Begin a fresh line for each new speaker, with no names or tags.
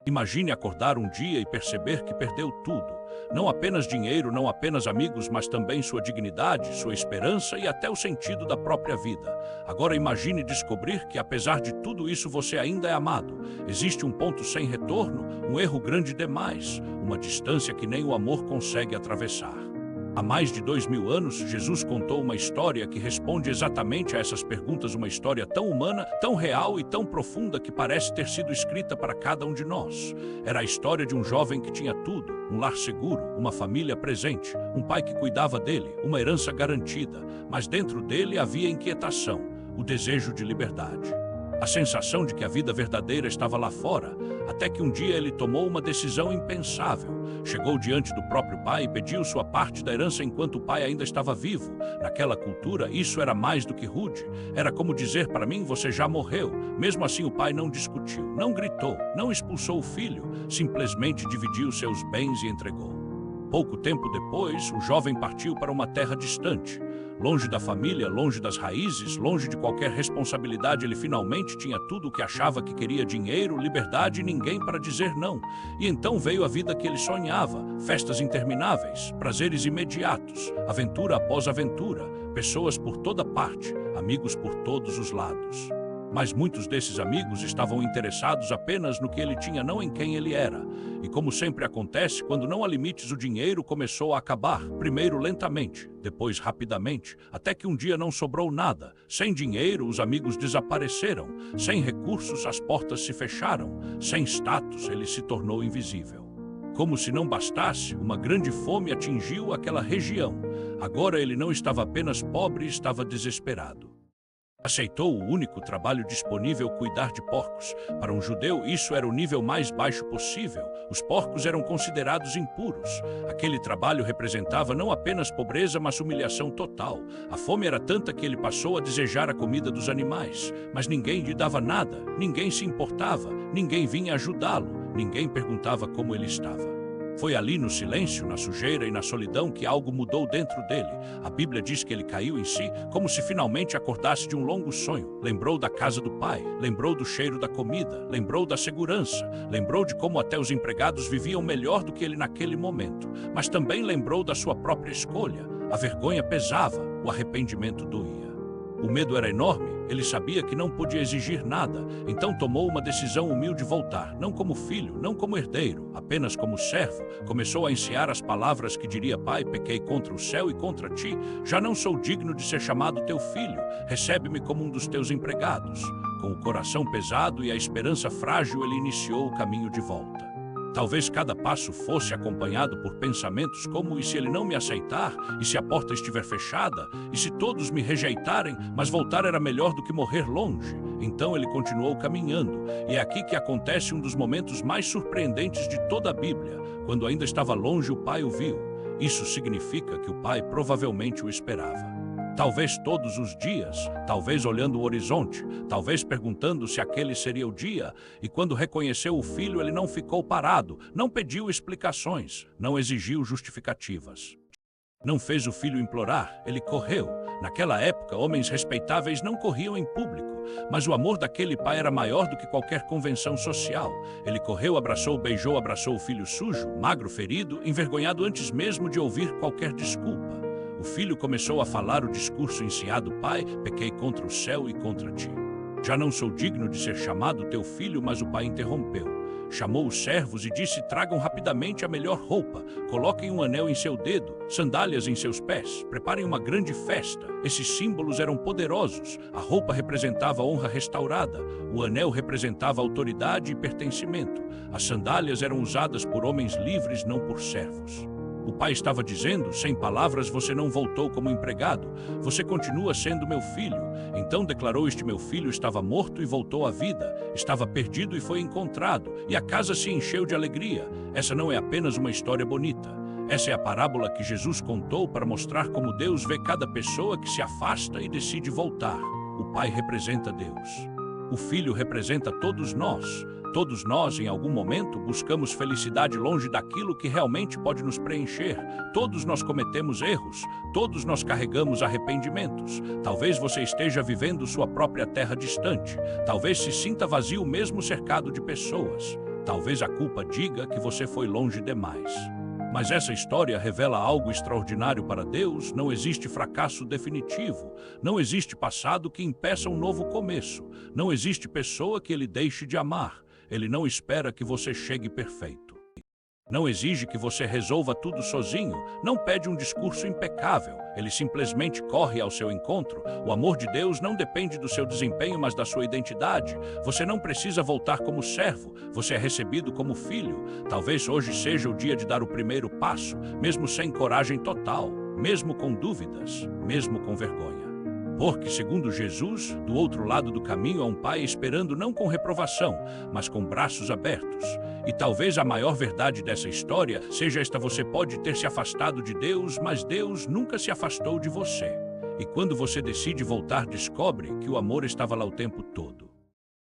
Imagine acordar um dia e perceber que perdeu tudo. Não apenas dinheiro, não apenas amigos, mas também sua dignidade, sua esperança e até o sentido da própria vida. Agora imagine descobrir que, apesar de tudo isso, você ainda é amado. Existe um ponto sem retorno, um erro grande demais, uma distância que nem o amor consegue atravessar. Há mais de 2000 anos, Jesus contou uma história que responde exatamente a essas perguntas, uma história tão humana, tão real e tão profunda que parece ter sido escrita para cada um de nós. Era a história de um jovem que tinha tudo, um lar seguro, uma família presente, um pai que cuidava dele, uma herança garantida, mas dentro dele havia inquietação, o desejo de liberdade. A sensação de que a vida verdadeira estava lá fora, até que um dia ele tomou uma decisão impensável. Chegou diante do próprio pai e pediu sua parte da herança enquanto o pai ainda estava vivo. Naquela cultura, isso era mais do que rude. Era como dizer para mim, você já morreu. Mesmo assim, o pai não discutiu, não gritou, não expulsou o filho, simplesmente dividiu seus bens e entregou. Pouco tempo depois, o jovem partiu para uma terra distante. Longe da família, longe das raízes, longe de qualquer responsabilidade, ele finalmente tinha tudo o que achava que queria: dinheiro, liberdade e ninguém para dizer não. E então veio a vida que ele sonhava, festas intermináveis, prazeres imediatos, aventura após aventura, pessoas por toda parte, amigos por todos os lados. Mas muitos desses amigos estavam interessados apenas no que ele tinha, não em quem ele era. E como sempre acontece, quando não há limites, o dinheiro começou a acabar, primeiro lentamente, depois rapidamente, até que um dia não sobrou nada. Sem dinheiro, os amigos desapareceram. Sem recursos, as portas se fecharam. Sem status, ele se tornou invisível. Como se não bastasse, uma grande fome atingiu aquela região. Agora ele não estava apenas pobre, estava desesperado. Aceitou o único trabalho disponível: cuidar de porcos. Para um judeu, isso era o nível mais baixo possível. Os porcos eram considerados impuros. Aquele trabalho representava não apenas pobreza, mas humilhação total. A fome era tanta que ele passou a desejar a comida dos animais. Mas ninguém lhe dava nada, ninguém se importava, ninguém vinha ajudá-lo, ninguém perguntava como ele estava. Foi ali no silêncio, na sujeira e na solidão que algo mudou dentro dele. A Bíblia diz que ele caiu em si, como se finalmente acordasse de um longo sonho. Lembrou da casa do pai, lembrou do cheiro da comida, lembrou da segurança, lembrou de como até os empregados viviam melhor do que ele naquele momento. Mas também lembrou da sua própria escolha. A vergonha pesava, o arrependimento doía. O medo era enorme, ele sabia que não podia exigir nada, então tomou uma decisão humilde: voltar, não como filho, não como herdeiro, apenas como servo. Começou a ensinar as palavras que diria: pai, pequei contra o céu e contra ti, já não sou digno de ser chamado teu filho, recebe-me como um dos teus empregados. Com o coração pesado e a esperança frágil, ele iniciou o caminho de volta. Talvez cada passo fosse acompanhado por pensamentos como: e se ele não me aceitar? E se a porta estiver fechada? E se todos me rejeitarem? Mas voltar era melhor do que morrer longe. Então ele continuou caminhando. E é aqui que acontece um dos momentos mais surpreendentes de toda a Bíblia. Quando ainda estava longe, o pai o viu. Isso significa que o pai provavelmente o esperava. Talvez todos os dias, talvez olhando o horizonte, talvez perguntando se aquele seria o dia. E quando reconheceu o filho, ele não ficou parado, não pediu explicações, não exigiu justificativas. Não fez o filho implorar, ele correu. Naquela época, homens respeitáveis não corriam em público, mas o amor daquele pai era maior do que qualquer convenção social. Ele correu, abraçou, beijou, abraçou o filho sujo, magro, ferido, envergonhado antes mesmo de ouvir qualquer desculpa. O filho começou a falar o discurso ensinado: pai, pequei contra o céu e contra ti. Já não sou digno de ser chamado teu filho, mas o pai interrompeu. Chamou os servos e disse: tragam rapidamente a melhor roupa, coloquem um anel em seu dedo, sandálias em seus pés, preparem uma grande festa. Esses símbolos eram poderosos. A roupa representava honra restaurada, o anel representava autoridade e pertencimento. As sandálias eram usadas por homens livres, não por servos. O pai estava dizendo: sem palavras, você não voltou como empregado, você continua sendo meu filho. Então declarou: este meu filho estava morto e voltou à vida, estava perdido e foi encontrado, e a casa se encheu de alegria. Essa não é apenas uma história bonita. Essa é a parábola que Jesus contou para mostrar como Deus vê cada pessoa que se afasta e decide voltar. O pai representa Deus. O filho representa todos nós. Todos nós, em algum momento, buscamos felicidade longe daquilo que realmente pode nos preencher. Todos nós cometemos erros. Todos nós carregamos arrependimentos. Talvez você esteja vivendo sua própria terra distante. Talvez se sinta vazio mesmo cercado de pessoas. Talvez a culpa diga que você foi longe demais. Mas essa história revela algo extraordinário para Deus. Não existe fracasso definitivo. Não existe passado que impeça um novo começo. Não existe pessoa que Ele deixe de amar. Ele não espera que você chegue perfeito. Não exige que você resolva tudo sozinho, não pede um discurso impecável, ele simplesmente corre ao seu encontro. O amor de Deus não depende do seu desempenho, mas da sua identidade. Você não precisa voltar como servo, você é recebido como filho. Talvez hoje seja o dia de dar o primeiro passo, mesmo sem coragem total, mesmo com dúvidas, mesmo com vergonha. Porque, segundo Jesus, do outro lado do caminho há um pai esperando não com reprovação, mas com braços abertos. E talvez a maior verdade dessa história seja esta: você pode ter se afastado de Deus, mas Deus nunca se afastou de você. E quando você decide voltar, descobre que o amor estava lá o tempo todo.